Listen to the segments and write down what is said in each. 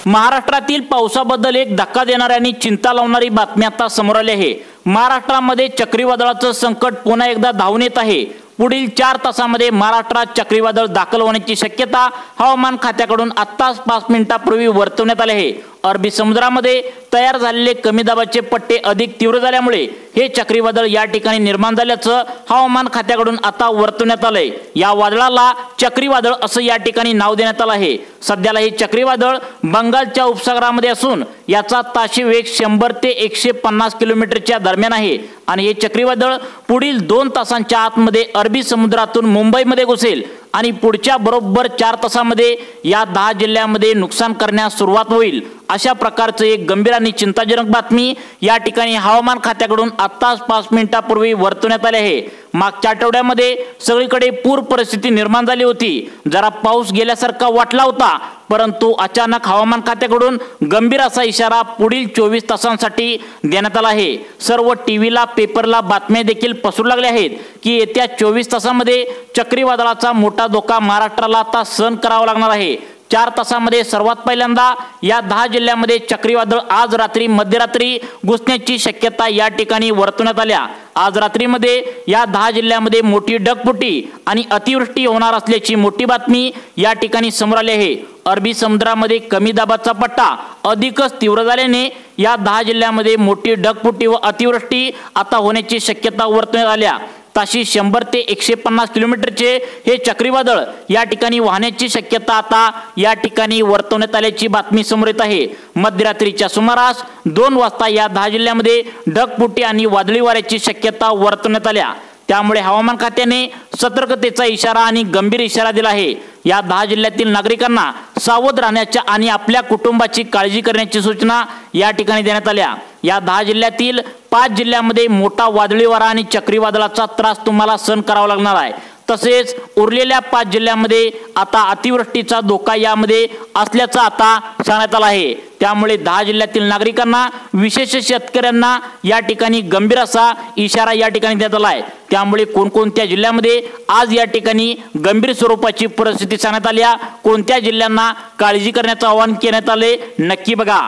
महाराष्ट्रातील पावसाबद्दल एक धक्का देणारी आणि चिंता लावणारी बातमी आता समोर आली आहे। महाराष्ट्रामध्ये चक्रीवादळाचं संकट पुन्हा एकदा धावून येत आहे। पुढील 4 तासांमध्ये महाराष्ट्रात चक्रीवादळ दाखल होण्याची शक्यता हवामान खात्याकडून आत्ताच 5 मिनिटांपूर्वी वर्तवण्यात आली आहे। अरबी समुद्रामध्ये तयार झालेले कमी दाबाचे पट्टे अधिक तीव्र झाल्यामुळे हे चक्रीवादळ या ठिकाणी निर्माण झाल्याचं हवामान खात्याकडून आता वर्तवण्यात आलंय। या वादळाला चक्रीवादळ असं या ठिकाणी नाव देण्यात आलं आहे। सध्याला हे चक्रीवादळ बंगालच्या उपसागरामध्ये असून याचा ताशी वेग 100 ते 150 किलोमीटरच्या दरम्यान आहे आणि हे चक्रीवादळ पुढील 2 तासांच्या आतमध्ये अरबी समुद्रातून मुंबईमध्ये घुसेल आणि पुढच्या बरोबर 4 तासांमध्ये या 10 जिल्ह्यांमध्ये नुकसान करण्यास सुरुवात होईल। अशा प्रकारचे एक गंभीर आणि चिंताजनक बातमी या ठिकाणी हवामान खात्याकडून आत्ताच 5 मिनिटांपूर्वी वर्तवण्यात आली आहे। मागच्या आठवड्यामध्ये सगळीकडे पूर परिस्थिती निर्माण झाली होती। जरा पाऊस गेल्यासारखा वाटला होता, परंतु अचानक हवामान खात्याकडून गंभीर असा इशारा पुढील 24 तासांसाठी देण्यात आला आहे। सर्व टीव्हीला पेपरला बातम्या देखील पसरू लागल्या आहेत की येत्या 24 तासांमध्ये चक्रीवादळाचा मोठा धोका महाराष्ट्राला आता सहन करावा लागणार आहे। 4 तासांमध्ये सर्वात पहिल्यांदा या 10 जिल्ह्यांमध्ये चक्रीवादळ आज रात्री मध्यरात्री घुसण्याची शक्यता या ठिकाणी वर्तवण्यात आल्या। आज रात्रीमध्ये या 10 जिल्ह्यांमध्ये मोठी ढगफुटी आणि अतिवृष्टी होणार असल्याची मोठी बातमी या ठिकाणी समोर आली आहे। अरबी समुद्रामध्ये कमी दाबाचा पट्टा अधिकच तीव्र झाल्याने या 10 जिल्ह्यांमध्ये मोठी ढगफुटी व अतिवृष्टी आता होण्याची शक्यता वर्तवण्यात आल्या। ताशी 100 ते 150 किलोमीटरचे हे चक्रीवादळ या ठिकाणी वाहण्याची शक्यता आता या ठिकाणी वर्तवण्यात आल्याची बातमी समोर येत आहे। मध्यरात्रीच्या सुमारास 2 वाजता या 10 जिल्ह्यांमध्ये ढगफुटी आणि वादळी वाऱ्याची शक्यता वर्तवण्यात आल्या। त्यामुळे हवामान खात्याने सतर्कतेचा इशारा आणि गंभीर इशारा दिला आहे। या 10 जिल्ह्यातील नागरिकांना सावध राहण्याच्या आणि आपल्या कुटुंबाची काळजी करण्याची सूचना या ठिकाणी देण्यात आल्या। या 10 जिल्ह्यातील 5 जिल्ह्यांमध्ये मोठा वादळी वारा आणि चक्रीवादळाचा त्रास तुम्हाला सहन करावा लागणार आहे। तसेच उरलेल्या 5 जिल्ह्यांमध्ये आता अतिवृष्टीचा धोका यामध्ये असल्याचा आता सांगण्यात आला आहे। त्यामुळे 10 जिल्ह्यातील नागरिकांना विशेष शेतकऱ्यांना या ठिकाणी गंभीर असा इशारा या ठिकाणी देण्यात आला आहे। त्यामुळे कोणकोणत्या जिल्ह्यामध्ये आज या ठिकाणी गंभीर स्वरूपाची परिस्थिती सांगण्यात आली, कोणत्या जिल्ह्यांना काळजी करण्याचं आवाहन करण्यात आले नक्की बघा।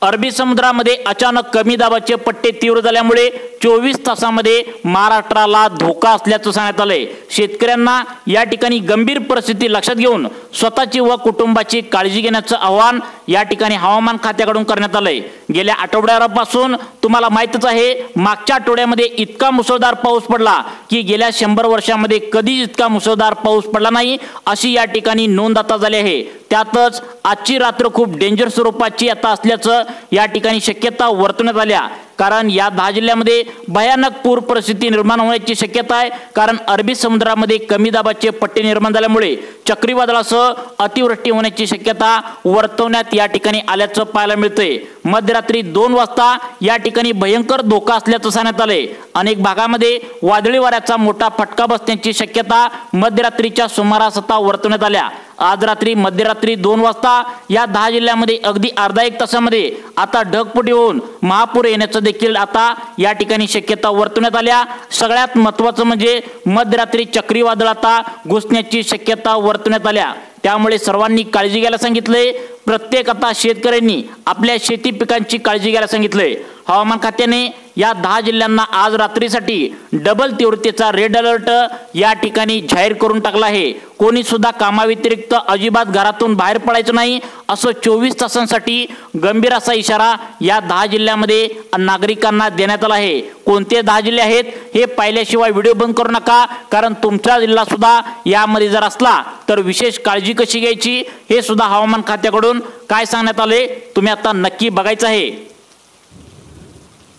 अरबी समुद्रामध्ये अचानक कमी दाबाचे पट्टे तीव्र झाल्यामुळे 24 तासांमध्ये महाराष्ट्राला धोका असल्याचं सांगण्यात आलंय। शेतकऱ्यांना या ठिकाणी गंभीर परिस्थिती लक्षात घेऊन स्वतःची व कुटुंबाची काळजी घेण्याचं आवाहन या ठिकाणी हवामान खात्याकडून करण्यात आलंय। गेल्या आठवड्यापासून तुम्हाला माहितच आहे, मागच्या आठवड्यामध्ये इतका मुसळधार पाऊस पडला की गेल्या 100 वर्षांमध्ये कधीच इतका मुसळधार पाऊस पडला नाही अशी या ठिकाणी नोंद आता झाली आहे। त्यातच आजची रात्र खूप डेंजर स्वरूपाची आता असल्याचं या ठिकाणी शक्यता वर्तवण्यात आल्या। कारण या 10 जिल्ह्यांमध्ये भयानक पूर परिस्थिती निर्माण होण्याची शक्यता आहे। कारण अरबी समुद्रामध्ये कमी दाबाचे पट्टे निर्माण झाल्यामुळे चक्रीवादळासह अतिवृष्टी होण्याची शक्यता वर्तवण्यात या ठिकाणी आल्याचं पाहायला मिळतंय। मध्यरात्री 2 वाजता या ठिकाणी भयंकर धोका असल्याचं सांगण्यात आलंय। अनेक भागामध्ये वादळी वाऱ्याचा मोठा फटका बसण्याची शक्यता मध्यरात्रीच्या सुमारास आता वर्तवण्यात आल्या। आज रात्री मध्यरात्री 2 वाजता या 10 जिल्ह्यांमध्ये अगदी अर्धा 1 तासामध्ये आता ढगफुटी होऊन महापूर येण्याचं देखील आता या ठिकाणी शक्यता वर्तवण्यात आल्या। सगळ्यात महत्त्वाचं म्हणजे मध्यरात्री चक्रीवादळ आता घुसण्याची शक्यता वर्तवण्यात आल्या। त्यामुळे सर्वांनी काळजी घ्यायला सांगितले। प्रत्येक आता शेतकऱ्यांनी आपल्या शेती पिकांची काळजी घ्यायला सांगितले। हवामान खात्याने या 10 जिल्ह्यांना आज रात्रीसाठी डबल तीव्रतेचा रेड अलर्ट या ठिकाणी जाहीर करून टाकला आहे। कोणी सुद्धा कामाव्यतिरिक्त अजिबात घरातून बाहेर पडायचं नाही असं 24 तासांसाठी गंभीर असा इशारा या 10 जिल्ह्यांमध्ये नागरिकांना देण्यात आला आहे। कोणते 10 जिल्हे आहेत हे पाहिल्याशिवाय व्हिडिओ बंद करू नका, कारण तुमचा जिल्हा सुद्धा यामध्ये जर असला तर विशेष काळजी कशी घ्यायची हे सुद्धा हवामान खात्याकडून काय सांगण्यात आले तुम्ही आता नक्की बघायचं आहे।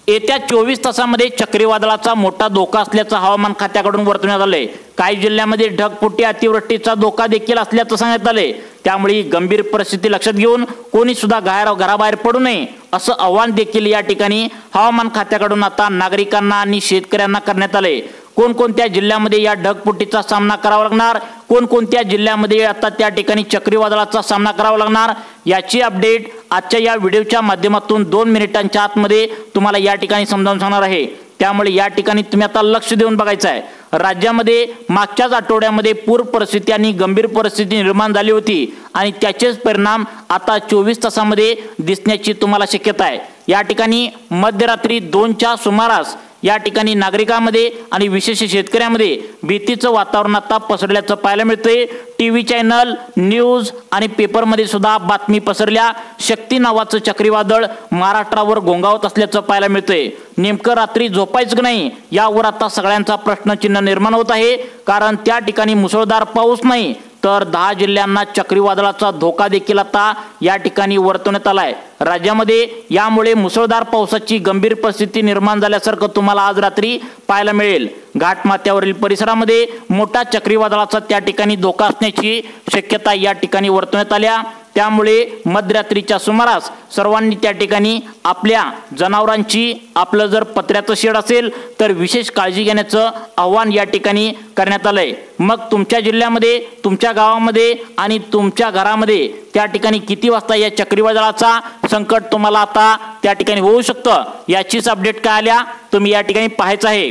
येत्या 24 तासांमध्ये चक्रीवादळाचा मोठा धोका असल्याचं हवामान खात्याकडून वर्तवण्यात आलंय। काही जिल्ह्यांमध्ये ढगफुटी अतिवृष्टीचा धोका देखील असल्याचं सांगण्यात आलंय। त्यामुळे गंभीर परिस्थिती लक्षात घेऊन कोणी सुद्धा घराबाहेर पडू नये असं आवाहन देखील या ठिकाणी हवामान खात्याकडून आता नागरिकांना आणि शेतकऱ्यांना करण्यात आले। कोणकोणत्या जिल्ह्यामध्ये या ढगफुटीचा सामना करावा लागणार, कोणकोणत्या जिल्ह्यामध्ये आता त्या ठिकाणी चक्रीवादळाचा सामना करावा लागणार याची अपडेट आजच्या या व्हिडिओच्या माध्यमातून 2 मिनिटांच्या आतमध्ये तुम्हाला या ठिकाणी समजावून सांगणार आहे। त्यामुळे या ठिकाणी तुम्ही आता लक्ष देऊन बघायचं आहे। राज्यामध्ये मागच्याच आठवड्यामध्ये पूर परिस्थिती आणि गंभीर परिस्थिती निर्माण झाली होती आणि त्याचेच परिणाम आता 24 तासामध्ये दिसण्याची तुम्हाला शक्यता आहे। या ठिकाणी मध्यरात्री 2च्या सुमारास या ठिकाणी नागरिकांमध्ये आणि विशेष शेतकऱ्यांमध्ये भीतीचं वातावरण आता पसरल्याचं पाहायला मिळतंय। टीव्ही चॅनल, न्यूज आणि पेपरमध्ये सुद्धा बातमी पसरल्या, शक्ती नावाचं चक्रीवादळ महाराष्ट्रावर घोंगावत असल्याचं पाहायला मिळतंय। नेमकं रात्री झोपायचं की नाही यावर आता सगळ्यांचा प्रश्नचिन्ह निर्माण होत आहे, कारण त्या ठिकाणी मुसळधार पाऊस नाही तर 10 जिल्ह्यांना चक्रीवादळाचा धोका देखील आता या ठिकाणी वर्तवण्यात आलाय। राज्यामध्ये यामुळे मुसळधार पावसाची गंभीर परिस्थिती निर्माण झाल्यासारखं तुम्हाला आज रात्री पाहायला मिळेल। घाटमाथ्यावरील परिसरामध्ये मोठा चक्रीवादळाचा त्या ठिकाणी धोका असण्याची शक्यता या ठिकाणी वर्तवण्यात आल्या। त्यामुळे मध्यरात्रीच्या सुमारास सर्वांनी त्या ठिकाणी आपल्या जनावरांची, आपलं जर पत्र्याचं शेड असेल तर विशेष काळजी घेण्याचं आव्हान या ठिकाणी करण्यात आलंय। मग तुमच्या जिल्ह्यामध्ये, तुमच्या गावामध्ये आणि तुमच्या घरामध्ये त्या ठिकाणी किती वाजता या चक्रीवादळाचा संकट तुम्हाला आता त्या ठिकाणी होऊ शकतं याचीच अपडेट काय आल्या तुम्ही या ठिकाणी पाहायचं आहे।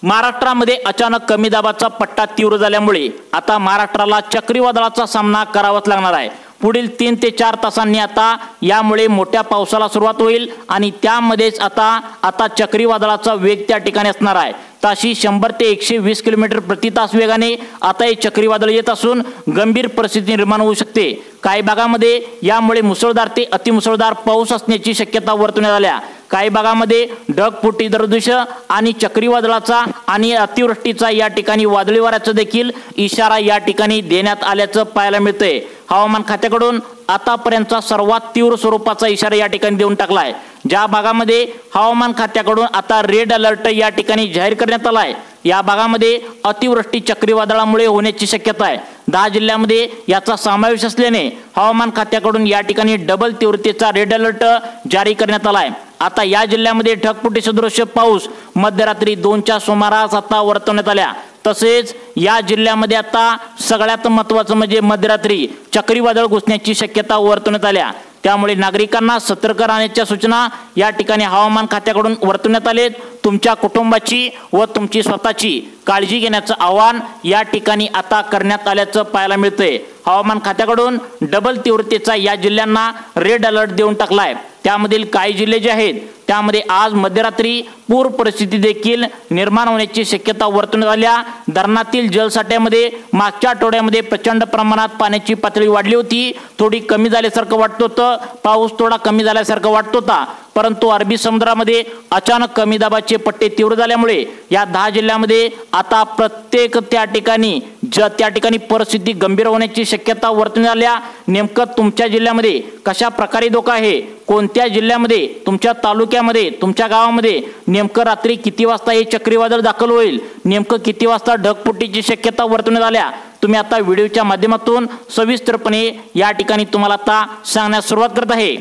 महाराष्ट्रामध्ये अचानक कमी दाबाचा पट्टा तीव्र झाल्यामुळे आता महाराष्ट्राला चक्रीवादळाचा सामना करावाच लागणार आहे। पुढील 3 ते 4 तासांनी आता यामुळे मोठ्या पावसाला सुरुवात होईल आणि त्यामध्येच आता चक्रीवादळाचा वेग त्या ठिकाणी असणार आहे। ताशी 100 ते 120 किलोमीटर प्रति तास वेगाने आता हे चक्रीवादळ येत असून गंभीर परिस्थिती निर्माण होऊ शकते। काही भागामध्ये यामुळे मुसळधार ते अतिमुसळधार पाऊस असण्याची शक्यता वर्तवण्यात आल्या। काही भागामध्ये ढगफुटी, दृश्य आणि चक्रीवादळाचा आणि अतिवृष्टीचा या ठिकाणी वादळी वाऱ्याचा देखील इशारा या ठिकाणी देण्यात आल्याचं पाहायला मिळतंय। हवामान खात्याकडून आतापर्यंतचा सर्वात तीव्र स्वरूपाचा इशारा या ठिकाणी देऊन टाकलाय। ज्या भागामध्ये हवामान खात्याकडून आता रेड अलर्ट या ठिकाणी जाहीर करण्यात आलाय या भागामध्ये अतिवृष्टी चक्रीवादळामुळे होण्याची शक्यता आहे। 10 जिल्ह्यांमध्ये याचा समावेश असल्याने हवामान खात्याकडून या ठिकाणी डबल तीव्रतेचा रेड अलर्ट जारी करण्यात आलाय। आता या जिल्ह्यामध्ये ढगफुटी सदृश्य पाऊस मध्यरात्री 2च्या सुमारास आता वर्तवण्यात आल्या। तसेच या जिल्ह्यामध्ये आता सगळ्यात महत्त्वाचं म्हणजे मध्यरात्री चक्रीवादळ घुसण्याची शक्यता वर्तवण्यात आल्या। त्यामुळे नागरिकांना सतर्क राहण्याच्या सूचना या ठिकाणी हवामान खात्याकडून वर्तवण्यात आलेत। तुमच्या कुटुंबाची व तुमची स्वतःची काळजी घेण्याचं आवाहन या ठिकाणी आता करण्यात आल्याचं पाहायला मिळतंय। हवामान खात्याकडून डबल तीव्रतेचा या जिल्ह्यांना रेड अलर्ट देऊन टाकलाय। त्यामधील काही जिल्हे जे आहेत त्यामध्ये आज मध्यरात्री पूर परिस्थिती देखील निर्माण होण्याची शक्यता वर्तवण्यात आल्या। धरणातील जलसाठ्यामध्ये मागच्या आठवड्यामध्ये प्रचंड प्रमाणात पाण्याची पातळी वाढली होती, थोडी कमी झाल्यासारखं वाटत होतं, पाऊस थोडा कमी झाल्यासारखं वाटत होता, परंतु अरबी समुद्रामध्ये अचानक कमी दाबाचे पट्टे तीव्र झाल्यामुळे या 10 जिल्ह्यांमध्ये आता प्रत्येक त्या ठिकाणी परिस्थिती गंभीर होण्याची शक्यता वर्तवण्यात आल्या। नेमकं तुमच्या जिल्ह्यामध्ये कशा प्रकारे धोका आहे, कोणत्या जिल्ह्यामध्ये, तुमच्या तालुक्यामध्ये, तुमच्या गावामध्ये नेमकं रात्री किती वाजता हे चक्रीवादळ दाखल होईल, नेमकं किती वाजता ढगफुटीची शक्यता वर्तवण्यात आल्या तुम्ही आता व्हिडिओच्या माध्यमातून सविस्तरपणे या ठिकाणी तुम्हाला आता सांगण्यास सुरुवात करत आहे।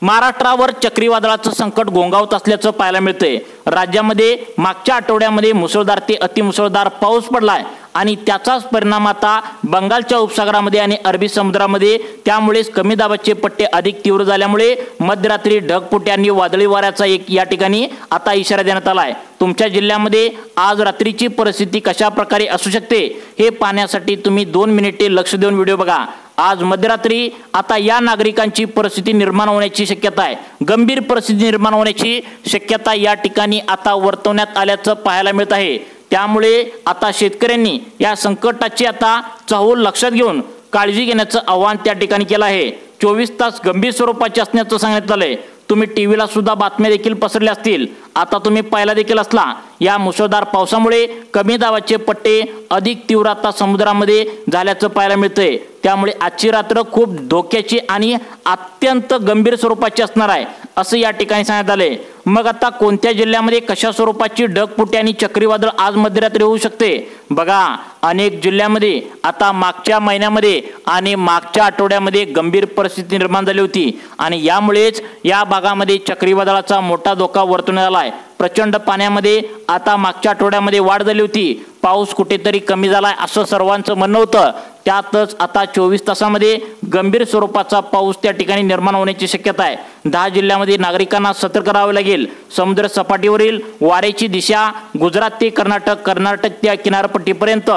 महाराष्ट्रावर चक्रीवादळाचं संकट घोंगावत असल्याचं पाहायला मिळतंय। राज्यामध्ये मागच्या आठवड्यामध्ये मुसळधार ते अतिमुसळधार पाऊस पडलाय आणि त्याचाच परिणाम आता बंगालच्या उपसागरामध्ये आणि अरबी समुद्रामध्ये, त्यामुळेच कमी दाबाचे पट्टे अधिक तीव्र झाल्यामुळे मध्यरात्री ढगफुटी आणि वादळी वाऱ्याचा एक या ठिकाणी आता इशारा देण्यात आलाय। तुमच्या जिल्ह्यामध्ये आज रात्रीची परिस्थिती कशा प्रकारे असू शकते हे पाहण्यासाठी तुम्ही 2 मिनिटे लक्ष देऊन व्हिडिओ बघा। आज मध्यरात्री आता या नागरिकांची परिस्थिती निर्माण होण्याची शक्यता आहे, गंभीर परिस्थिती निर्माण होण्याची शक्यता या ठिकाणी आता वर्तवण्यात आल्याचं पाहायला मिळत आहे। त्यामुळे आता शेतकऱ्यांनी या संकटाची आता चाहूल लक्षात घेऊन काळजी घेण्याचं आवाहन त्या ठिकाणी केलं आहे। 24 तास गंभीर स्वरूपाचे असण्याचं सांगण्यात आलंय। तुम्ही टीव्हीला सुद्धा बातम्या देखील पसरल्या असतील, आता तुम्ही पाहिला देखील असला, या मुसळधार पावसामुळे कमी दाबाचे पट्टे अधिक तीव्र आता समुद्रामध्ये झाल्याचं पाहायला मिळतंय। त्यामुळे आजची रात्र खूप धोक्याची आणि अत्यंत गंभीर स्वरूपाची असणार आहे असं या ठिकाणी सांगण्यात आले। मग आता कोणत्या जिल्ह्यामध्ये कशा स्वरूपाची ढगफुटी आणि चक्रीवादळ आज मध्यरात्री होऊ शकते बघा। अनेक जिल्ह्यामध्ये आता मागच्या महिन्यामध्ये आणि मागच्या आठवड्यामध्ये गंभीर परिस्थिती निर्माण झाली होती आणि यामुळेच या भागामध्ये चक्रीवादळाचा मोठा धोका वर्तवण्यात आलाय। प्रचंड पाण्यामध्ये आता मागच्या आठवड्यामध्ये वाढ झाली होती, पाऊस कुठेतरी कमी झालाय असं सर्वांचं म्हणणं होतं। त्यातच आता 24 तासामध्ये गंभीर स्वरूपाचा पाऊस त्या ठिकाणी निर्माण होण्याची शक्यता आहे। 10 जिल्ह्यामध्ये नागरिकांना सतर्क राहावे लागेल। समुद्र सपाटीवरील वाऱ्याची दिशा गुजरात ते कर्नाटक त्या किनारपट्टीपर्यंत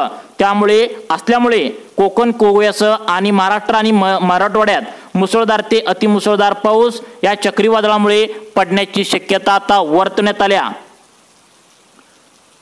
असल्यामुळे कोकण गोव्यासह आणि महाराष्ट्र आणि मराठवाड्यात मुसळधार ते अतिमुसळधार पाऊस या चक्रीवादळामुळे पडण्याची शक्यता आता वर्तवण्यात आल्या।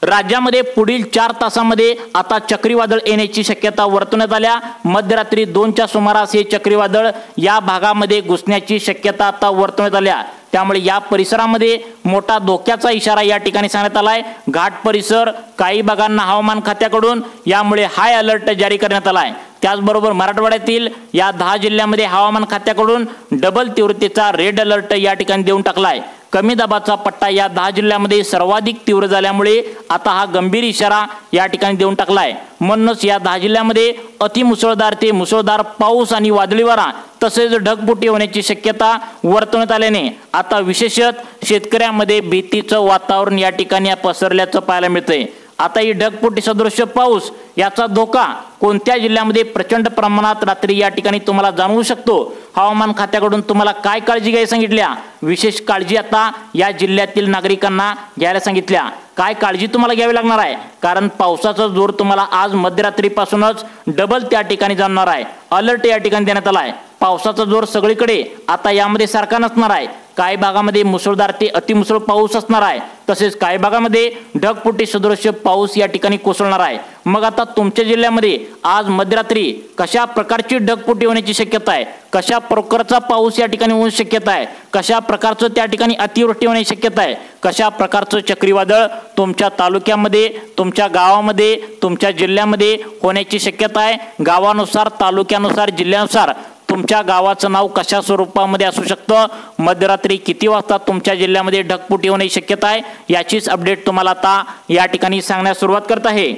राज्यामध्ये पुढील 4 तासामध्ये आता चक्रीवादळ येण्याची शक्यता वर्तवण्यात आल्या। मध्यरात्री 2च्या सुमारास हे चक्रीवादळ या भागामध्ये घुसण्याची शक्यता आता वर्तवण्यात आल्या। त्यामुळे या परिसरामध्ये मोठा धोक्याचा इशारा या ठिकाणी सांगण्यात आलाय। घाट परिसर काही भागांना हवामान खात्याकडून यामुळे हाय अलर्ट जारी करण्यात आलाय। त्याचबरोबर मराठवाड्यातील या 10 जिल्ह्यांमध्ये हवामान खात्याकडून डबल तीव्रतेचा रेड अलर्ट या ठिकाणी देऊन टाकलाय। कमी दाबाचा पट्टा या 10 जिल्ह्यांमध्ये सर्वाधिक तीव्र झाल्यामुळे आता हा गंभीर इशारा या ठिकाणी देऊन टाकलाय। म्हणूनच या 10 जिल्ह्यांमध्ये अतिमुसळधार ते मुसळधार पाऊस आणि वादळी वारा तसेच ढगफुटी होण्याची शक्यता वर्तवण्यात आल्याने आता विशेषतः शेतकऱ्यांमध्ये भीतीचं वातावरण या ठिकाणी पसरल्याचं पाहायला मिळतंय। आता ही ढगफुटी सदृश्य पाऊस याचा धोका कोणत्या जिल्ह्यामध्ये प्रचंड प्रमाणात रात्री या ठिकाणी तुम्हाला जाणवू शकतो, हवामान खात्याकडून तुम्हाला काय काळजी घ्यायला सांगितल्या, विशेष काळजी आता या जिल्ह्यातील नागरिकांना घ्यायला सांगितल्या। काय काळजी तुम्हाला घ्यावी लागणार आहे, कारण पावसाचा जोर तुम्हाला आज मध्यरात्रीपासूनच डबल त्या ठिकाणी जाणणार आहे। अलर्ट या ठिकाणी देण्यात आला आहे। पावसाचा जोर सगळीकडे आता यामध्ये सारखा नसणार आहे। काही भागामध्ये मुसळधार ते अतिमुसळ पाऊस असणार आहे, तसेच काही भागामध्ये ढगफुटी सदृश्य पाऊस या ठिकाणी कोसळणार आहे। मग आता तुमच्या जिल्ह्यामध्ये आज मध्यरात्री कशा प्रकारची ढगफुटी होण्याची शक्यता आहे, कशा प्रकारचा पाऊस या ठिकाणी होण्याची शक्यता आहे, कशा प्रकारचं त्या ठिकाणी अतिवृष्टी होण्याची शक्यता आहे, कशा प्रकारचं चक्रीवादळ तुमच्या तालुक्यामध्ये, तुमच्या गावामध्ये, तुमच्या जिल्ह्यामध्ये होण्याची शक्यता आहे। गावानुसार, तालुक्यानुसार, जिल्ह्यानुसार तुमच्या गावाचं नाव कशा स्वरूपामध्ये असू शकतं, मध्यरात्री किती वाजता तुमच्या जिल्ह्यामध्ये ढगफुटी होण्याची शक्यता आहे, याचीच अपडेट तुम्हाला आता या ठिकाणी सांगण्यास सुरुवात करत आहे।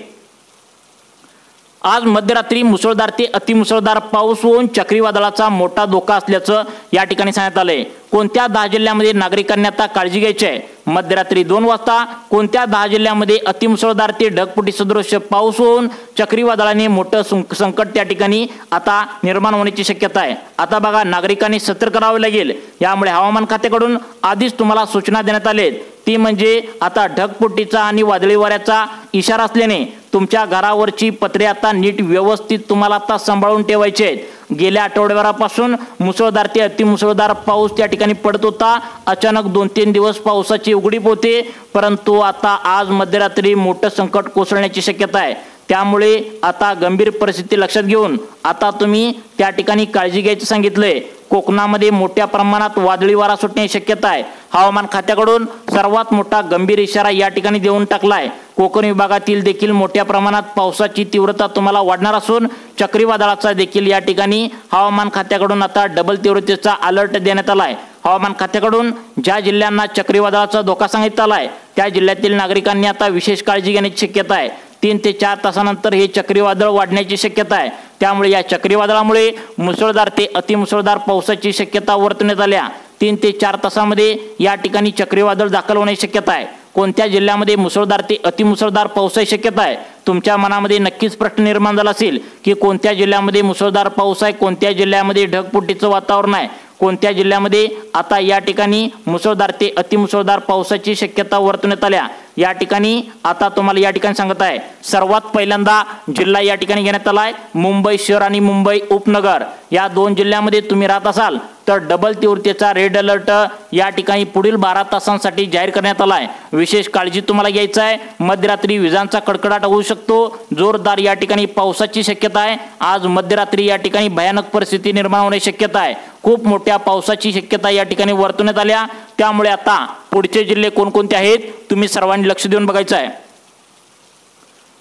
आज मध्यरात्री मुसळधार ते अतिमुसळधार पाऊस होऊन चक्रीवादळाचा मोठा धोका असल्याचं या ठिकाणी सांगण्यात आलंय। कोणत्या 10 जिल्ह्यांमध्ये नागरिकांनी आता काळजी घ्यायची आहे, मध्यरात्री 2 वाजता कोणत्या 10 जिल्ह्यांमध्ये अतिमुसळधार ते ढगफुटी सदृश्य पाऊस होऊन चक्रीवादळाने मोठं संकट त्या ठिकाणी आता निर्माण होण्याची शक्यता आहे। आता बघा, नागरिकांनी सतर्क राहावे लागेल। यामुळे हवामान खात्याकडून आधीच तुम्हाला सूचना देण्यात आल्या, ती म्हणजे आता ढगफुटीचा आणि वादळी वाऱ्याचा इशारा असल्याने तुमच्या घरावरची पत्रे आता नीट व्यवस्थित तुम्हाला आता सांभाळून ठेवायचे आहेत। गेल्या आठवड्याभरापासून मुसळधार ते अतिमुसळधार पाऊस त्या ठिकाणी पडत होता। अचानक 2-3 दिवस पावसाची उघडीप होते, परंतु आता आज मध्यरात्री मोठं संकट कोसळण्याची शक्यता आहे। त्यामुळे आता गंभीर परिस्थिती लक्षात घेऊन आता तुम्ही त्या ठिकाणी काळजी घ्यायचं सांगितलंय। कोकणामध्ये मोठ्या प्रमाणात वादळी वारा सुटण्याची शक्यता आहे। हवामान खात्याकडून सर्वात मोठा गंभीर इशारा या ठिकाणी देऊन टाकलाय। कोकण विभागातील देखील मोठ्या प्रमाणात पावसाची तीव्रता तुम्हाला वाढणार असून चक्रीवादळाचा देखील या ठिकाणी हवामान खात्याकडून आता डबल तीव्रतेचा अलर्ट देण्यात आलाय। हवामान खात्याकडून ज्या जिल्ह्यांना चक्रीवादळाचा धोका सांगितला आलाय त्या जिल्ह्यातील नागरिकांनी आता विशेष काळजी घेण्याची शक्यता आहे। 3 ते 4 तासानंतर हे चक्रीवादळ वाढण्याची शक्यता आहे। त्यामुळे या चक्रीवादळामुळे मुसळधार ते अतिमुसळधार पावसाची शक्यता वर्तवण्यात आल्या। 3 ते 4 तासामध्ये या ठिकाणी चक्रीवादळ दाखल होण्याची शक्यता आहे। कोणत्या जिल्ह्यामध्ये मुसळधार ते अतिमुसळधार पावसाची शक्यता आहे, तुमच्या मनामध्ये नक्कीच प्रश्न निर्माण झाला असेल की कोणत्या जिल्ह्यामध्ये मुसळधार पाऊस आहे, कोणत्या जिल्ह्यामध्ये ढगफुटीचं वातावरण आहे, कोणत्या जिल्ह्यामध्ये आता या ठिकाणी मुसळधार ते अतिमुसळधार पावसाची शक्यता वर्तवण्यात आल्या। या ठिकाणी आता तुम्हाला या ठिकाणी सांगत आहे, सर्वात पहिल्यांदा जिल्हा या ठिकाणी घेण्यात आलाय मुंबई शहर आणि मुंबई उपनगर। या 2 जिल्ह्यामध्ये तुम्ही राहत असाल तर डबल तीव्रतेचा रेड अलर्ट या ठिकाणी पुढील 12 तासांसाठी जाहीर करण्यात आलाय। विशेष काळजी तुम्हाला घ्यायची आहे। मध्यरात्री विजांचा कडकडाट होऊ शकतो, जोरदार या ठिकाणी पावसाची शक्यता आहे। आज मध्यरात्री या ठिकाणी भयानक परिस्थिती निर्माण होण्याची शक्यता आहे। खूप मोठ्या पावसाची शक्यता या ठिकाणी वर्तवण्यात आल्या। त्यामुळे आता पुढचे जिल्हे कोणकोणते आहेत तुम्ही सर्वांनी लक्ष देऊन बघायचं आहे।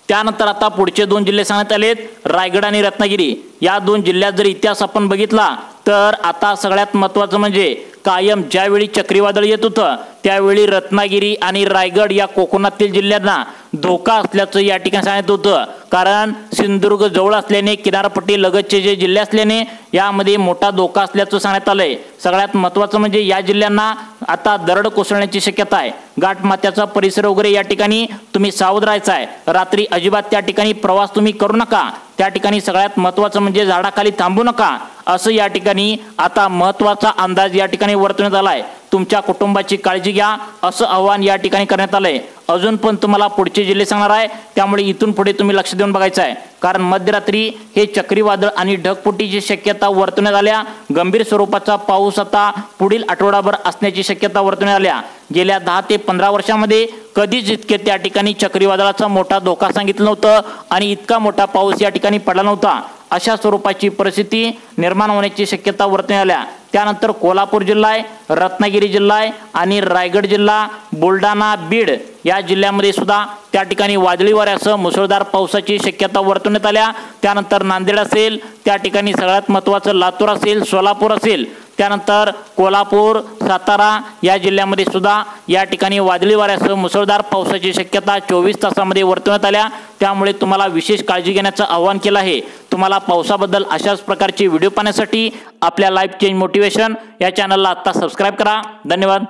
त्यानंतर आता पुढचे 2 जिल्हे सांगण्यात आलेत, रायगड आणि रत्नागिरी। या 2 जिल्ह्यात जर इतिहास आपण बघितला तर आता सगळ्यात महत्त्वाचं म्हणजे कायम ज्यावेळी चक्रीवादळ येत होतं त्यावेळी रत्नागिरी आणि रायगड या कोकणातील जिल्ह्यांना धोका असल्याचं या ठिकाणी सांगण्यात होतं। कारण सिंधुदुर्ग जवळ असल्याने किनारपट्टी लगतचे जे जिल्हे असल्याने यामध्ये मोठा धोका असल्याचं सांगण्यात आलंय। सगळ्यात महत्त्वाचं म्हणजे या जिल्ह्यांना आता दरड कोसळण्याची शक्यता आहे। घाटमाथ्याचा परिसर वगैरे या ठिकाणी तुम्ही सावध राहायचं आहे। रात्री अजिबात त्या ठिकाणी प्रवास तुम्ही करू नका। त्या ठिकाणी सगळ्यात महत्त्वाचं म्हणजे झाडाखाली थांबू नका असं या ठिकाणी आता महत्त्वाचा अंदाज या ठिकाणी वर्तवण्यात आलाय। तुमच्या कुटुंबाची काळजी घ्या असं आवाहन या ठिकाणी करण्यात आलंय। अजून पण तुम्हाला पुढचे जिल्हे सांगणार आहे, त्यामुळे इथून पुढे तुम्ही लक्ष देऊन बघायचं आहे। कारण मध्यरात्री हे चक्रीवादळ आणि ढगफुटीची शक्यता वर्तवण्यात आल्या। गंभीर स्वरूपाचा पाऊस आता पुढील आठवडाभर असण्याची शक्यता वर्तवण्यात आल्या। गेल्या 10 ते 15 वर्षांमध्ये कधीच इतके त्या ठिकाणी चक्रीवादळाचा मोठा धोका सांगितलं नव्हतं आणि इतका मोठा पाऊस या ठिकाणी पडला नव्हता। अशा स्वरूपाची परिस्थिती निर्माण होण्याची शक्यता वर्तवण्यात आल्या। त्यानंतर कोल्हापूर जिल्हा आहे, रत्नागिरी जिल्हा आहे आणि रायगड जिल्हा, बुलढाणा, बीड या जिल्ह्यामध्ये सुद्धा त्या ठिकाणी वादळी वाऱ्यासह मुसळधार पावसाची शक्यता वर्तवण्यात आल्या। त्यानंतर नांदेड असेल, त्या ठिकाणी सगळ्यात महत्त्वाचं लातूर असेल, सोलापूर असेल, त्यानंतर कोल्हापूर, सातारा या जिल्ह्यामध्ये सुद्धा या ठिकाणी वादळी वाऱ्यासह मुसळधार पावसाची शक्यता 24 तासांमध्ये वर्तवण्यात आल्या। त्यामुळे तुम्हाला विशेष काळजी घेण्याचं आवाहन केलं आहे। तुम्हाला पावसाबद्दल अशाच प्रकारचे व्हिडिओ पाहण्यासाठी आपल्या लाईफ चेंज मोटिवेशन या चॅनलला आता सबस्क्राइब करा। धन्यवाद।